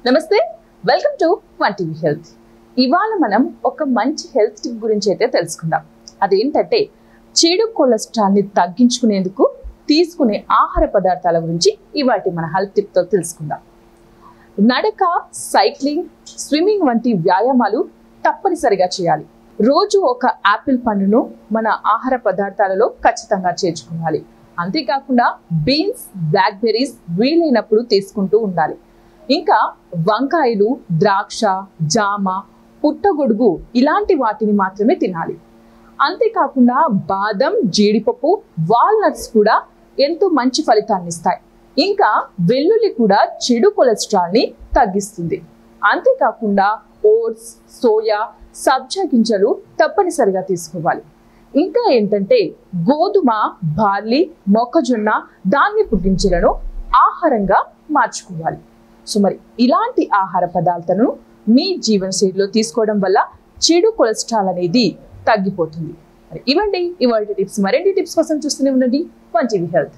నమస్తే, welcome to one TV health. ఇవాళ మనం ఒక మంచి హెల్త్ టిప్ గురించి అయితే తెలుసుకుందాం. అదేంటంటే చెడు కొలెస్ట్రాల్ని తగ్గించుకునేందుకు తీసుకునే ఆహార పదార్థాల గురించి ఇవాటి మన హెల్త్ టిప్తో తెలుసుకుందాం. నడక, సైక్లింగ్, స్విమ్మింగ్ వంటి వ్యాయామాలు తప్పనిసరిగా చేయాలి. రోజు ఒక యాపిల్ పండును మన ఆహార పదార్థాలలో ఖచ్చితంగా చేర్చుకోవాలి. అంతేకాకుండా బీన్స్, బ్లాక్బెర్రీస్ వీలైనప్పుడు తీసుకుంటూ ఉండాలి. ఇంకా వంకాయలు, ద్రాక్ష, జామ, పుట్టగొడుగు ఇలాంటి వాటిని మాత్రమే తినాలి. అంతేకాకుండా బాదం, జీడిపప్పు, వాల్నట్స్ కూడా ఎంతో మంచి ఫలితాన్ని ఇస్తాయి. ఇంకా వెల్లుల్లి కూడా చెడు కొలెస్ట్రాల్ని తగ్గిస్తుంది. అంతేకాకుండా ఓట్స్, సోయా, సబ్జా గింజలు తప్పనిసరిగా తీసుకోవాలి. ఇంకా ఏంటంటే గోధుమ, బార్లీ, మొక్కజొన్న, ధాన్యపు గింజలను ఆహారంగా మార్చుకోవాలి. సో మరి ఇలాంటి ఆహార పదార్థాలను మీ జీవనశైలిలో తీసుకోవడం వల్ల చెడు కొలెస్ట్రాల్ అనేది తగ్గిపోతుంది. మరి ఇవ్వండి ఇవాళ టిప్స్. మరిన్ని టిప్స్ కోసం చూస్తూనే ఉండండి వన్ టీవీ హెల్త్.